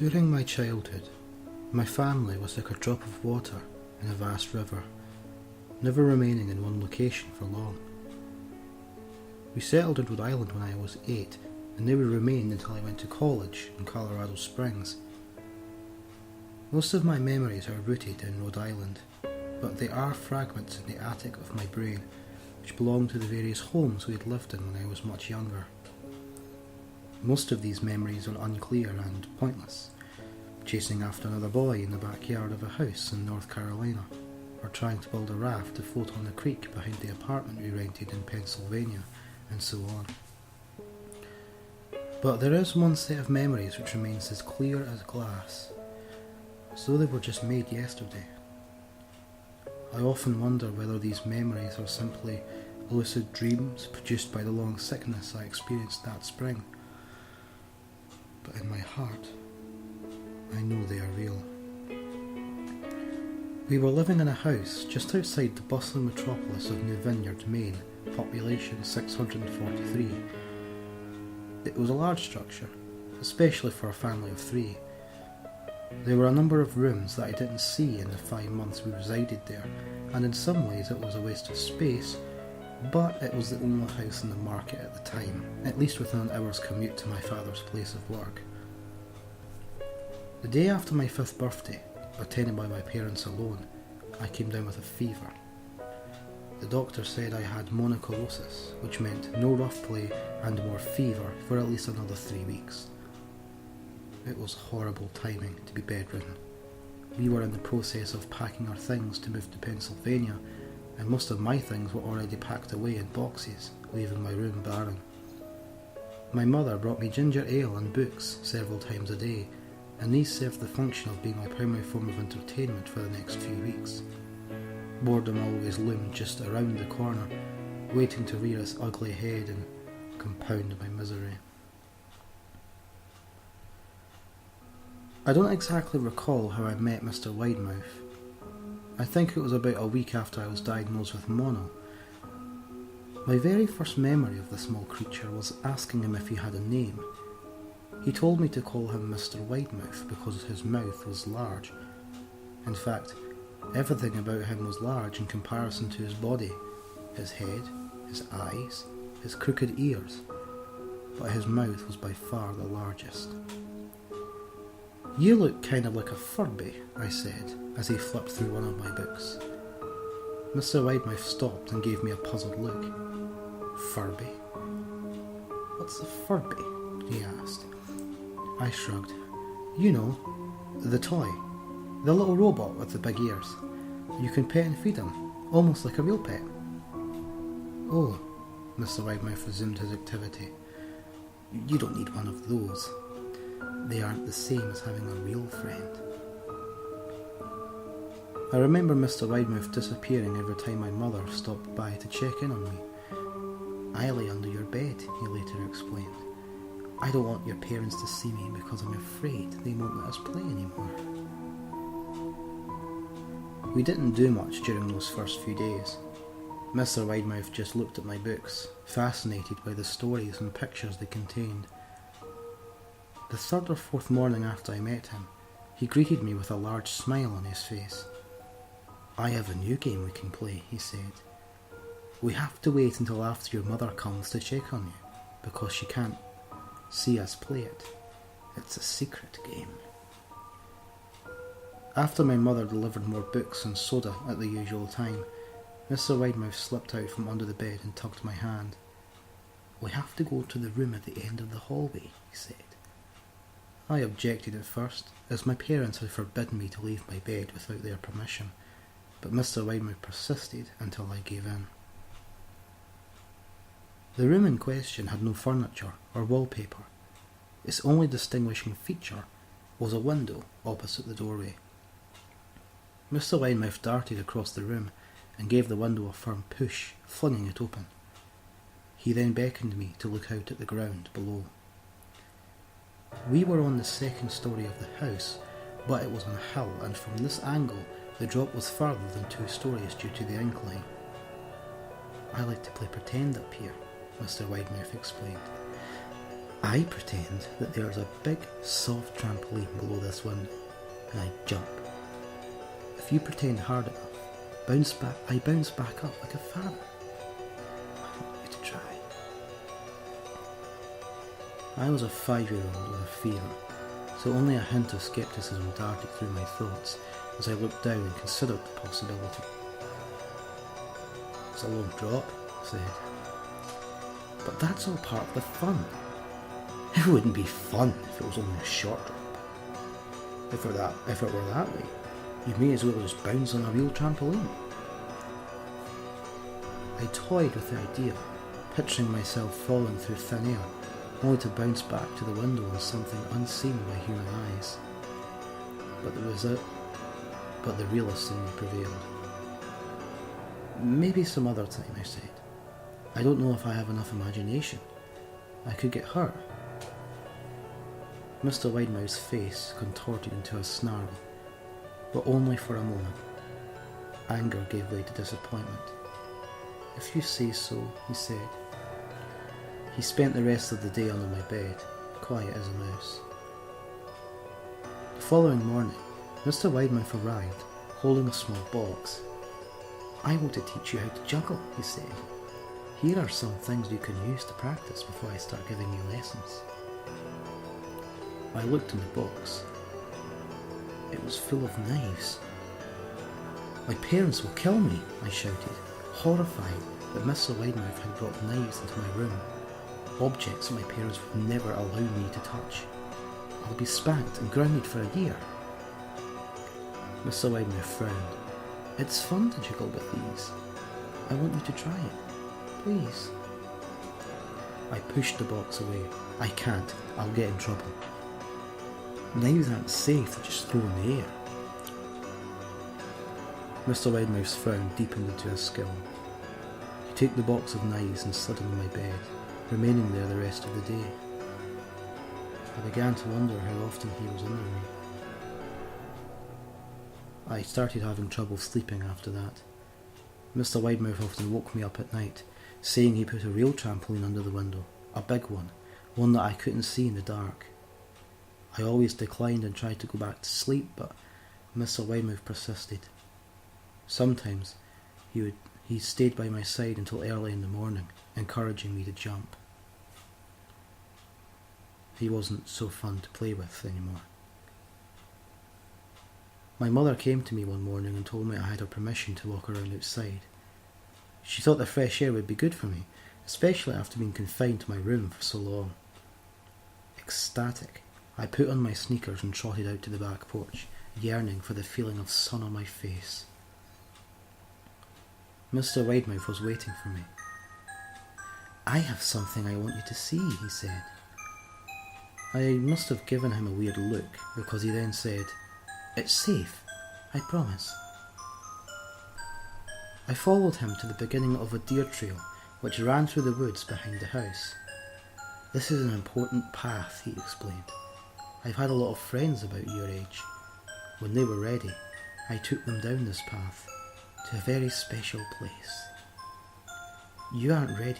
During my childhood, my family was like a drop of water in a vast river, never remaining in one location for long. We settled in Rhode Island when I was 8, and there we remained until I went to college in Colorado Springs. Most of my memories are rooted in Rhode Island, but there are fragments in the attic of my brain which belong to the various homes we had lived in when I was much younger. Most of these memories are unclear and pointless, chasing after another boy in the backyard of a house in North Carolina, or trying to build a raft to float on the creek behind the apartment we rented in Pennsylvania, and so on. But there is one set of memories which remains as clear as glass, as though they were just made yesterday. I often wonder whether these memories are simply lucid dreams produced by the long sickness I experienced that spring. But in my heart, I know they are real. We were living in a house just outside the bustling metropolis of New Vineyard, Maine, population 643. It was a large structure, especially for a family of 3. There were a number of rooms that I didn't see in the 5 months we resided there, and in some ways it was a waste of space, but it was the only house in the market at the time, at least within an hour's commute to my father's place of work. The day after my 5th birthday, attended by my parents alone, I came down with a fever. The doctor said I had monocolosis, which meant no rough play and more fever for at least another 3 weeks. It was horrible timing to be bedridden. We were in the process of packing our things to move to Pennsylvania, and most of my things were already packed away in boxes, leaving my room barren. My mother brought me ginger ale and books several times a day, and these served the function of being my primary form of entertainment for the next few weeks. Boredom always loomed just around the corner, waiting to rear its ugly head and compound my misery. I don't exactly recall how I met Mr. Widemouth. I think it was about a week after I was diagnosed with mono. My very first memory of the small creature was asking him if he had a name. He told me to call him Mr. Widemouth because his mouth was large. In fact, everything about him was large in comparison to his body, his head, his eyes, his crooked ears, but his mouth was by far the largest. "You look kind of like a Furby," I said, as he flipped through one of my books. Mr. Widemouth stopped and gave me a puzzled look. "Furby? What's a Furby?" he asked. I shrugged. "You know, the toy. The little robot with the big ears. You can pet and feed him, almost like a real pet." "Oh," Mr. Widemouth resumed his activity. "You don't need one of those. They aren't the same as having a real friend." I remember Mr. Widemouth disappearing every time my mother stopped by to check in on me. "I lay under your bed," he later explained. "I don't want your parents to see me because I'm afraid they won't let us play anymore." We didn't do much during those first few days. Mr. Widemouth just looked at my books, fascinated by the stories and pictures they contained. The 3rd or 4th morning after I met him, he greeted me with a large smile on his face. "I have a new game we can play," he said. "We have to wait until after your mother comes to check on you, because she can't see us play it. It's a secret game." After my mother delivered more books and soda at the usual time, Mr. Widemouth slipped out from under the bed and tugged my hand. "We have to go to the room at the end of the hallway," he said. I objected at first, as my parents had forbidden me to leave my bed without their permission, but Mr. Widemouth persisted until I gave in. The room in question had no furniture or wallpaper. Its only distinguishing feature was a window opposite the doorway. Mr. Widemouth darted across the room and gave the window a firm push, flinging it open. He then beckoned me to look out at the ground below. We were on the 2nd story of the house, but it was on a hill, and from this angle the drop was further than 2 stories due to the incline. "I like to play pretend up here," Mr. Widemouth explained. I pretend that there's a big, soft trampoline below this window, and I jump. If you pretend hard enough, I bounce back up like a feather. I want you to try. I was a 5-year-old with a fever, so only a hint of scepticism darted through my thoughts as I looked down and considered the possibility. It's a long drop, I said. But that's all part of the fun. It wouldn't be fun if it was only a short drop. If it were that way, you may as well just bounce on a real trampoline. I toyed with the idea, picturing myself falling through thin air, only to bounce back to the window on something unseen by human eyes. But the realist in me prevailed. Maybe some other time, I said. I don't know if I have enough imagination. I could get hurt. Mr. Widemouth's face contorted into a snarl, but only for a moment. Anger gave way to disappointment. If you say so, he said. He spent the rest of the day under my bed, quiet as a mouse. The following morning, Mr. Widemouth arrived, holding a small box. I want to teach you how to juggle, he said. Here are some things you can use to practice before I start giving you lessons. I looked in the box. It was full of knives. My parents will kill me, I shouted, horrified that Mr. Widemouth had brought knives into my room, objects that my parents would never allow me to touch. I'll be spanked and grounded for a year. Mr. Widemouth frowned. It's fun to juggle with these. I want you to try it. Please. I pushed the box away. I can't. I'll get in trouble. Knives aren't safe, they're just thrown in the air. Mr. Widemouth's frown deepened into a scowl. He took the box of knives and slid on my bed, remaining there the rest of the day. I began to wonder how often he was under me. I started having trouble sleeping after that. Mr. Widemouth often woke me up at night, saying he put a real trampoline under the window, a big one that I couldn't see in the dark. I always declined and tried to go back to sleep, but Mr. Widemouth persisted. Sometimes he stayed by my side until early in the morning, encouraging me to jump. He wasn't so fun to play with anymore. My mother came to me one morning and told me I had her permission to walk around outside. She thought the fresh air would be good for me, especially after being confined to my room for so long. Ecstatic, I put on my sneakers and trotted out to the back porch, yearning for the feeling of sun on my face. Mr. Widemouth was waiting for me. I have something I want you to see, he said. I must have given him a weird look, because he then said, It's safe, I promise. I followed him to the beginning of a deer trail which ran through the woods behind the house. This is an important path, he explained. I've had a lot of friends about your age. When they were ready, I took them down this path to a very special place. You aren't ready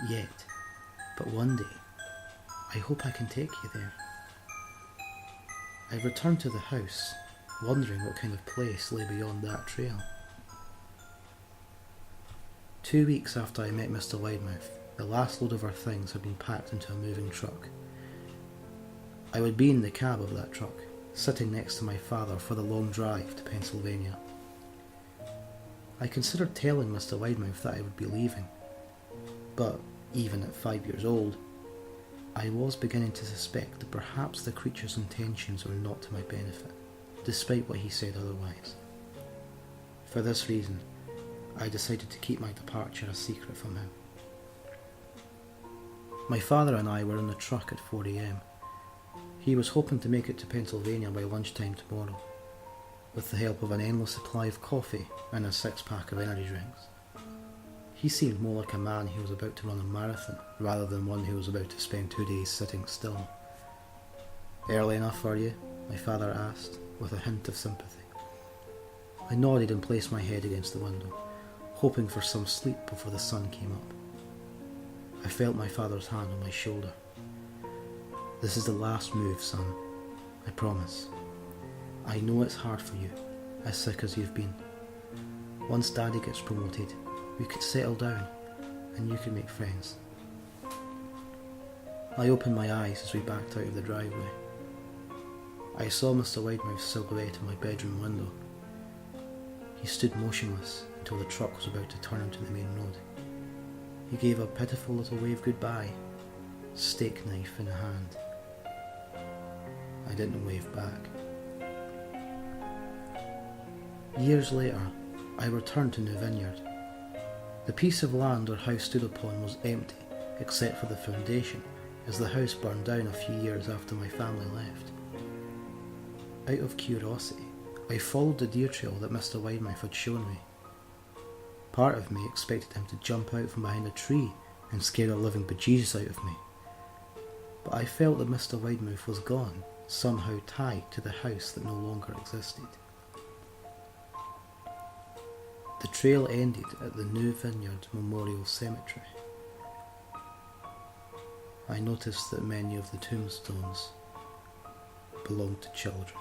yet, but one day I hope I can take you there. I returned to the house, wondering what kind of place lay beyond that trail. 2 weeks after I met Mr. Widemouth, the last load of our things had been packed into a moving truck. I would be in the cab of that truck, sitting next to my father for the long drive to Pennsylvania. I considered telling Mr. Widemouth that I would be leaving, but even at 5 years old, I was beginning to suspect that perhaps the creature's intentions were not to my benefit, despite what he said otherwise. For this reason, I decided to keep my departure a secret from him. My father and I were in the truck at 4 a.m. He was hoping to make it to Pennsylvania by lunchtime tomorrow, with the help of an endless supply of coffee and a 6-pack of energy drinks. He seemed more like a man who was about to run a marathon, rather than one who was about to spend 2 days sitting still. Early enough for you? My father asked, with a hint of sympathy. I nodded and placed my head against the window, hoping for some sleep before the sun came up. I felt my father's hand on my shoulder. This is the last move, son. I promise. I know it's hard for you, as sick as you've been. Once Daddy gets promoted, we could settle down, and you could make friends. I opened my eyes as we backed out of the driveway. I saw Mr. Widemouth's silhouette in my bedroom window. He stood motionless until the truck was about to turn onto the main road. He gave a pitiful little wave goodbye, steak knife in hand. I didn't wave back. Years later, I returned to New Vineyard. The piece of land our house stood upon was empty, except for the foundation, as the house burned down a few years after my family left. Out of curiosity, I followed the deer trail that Mr. Widemouth had shown me. Part of me expected him to jump out from behind a tree and scare the living bejesus out of me. But I felt that Mr. Widemouth was gone, somehow tied to the house that no longer existed. The trail ended at the New Vineyard Memorial Cemetery. I noticed that many of the tombstones belonged to children.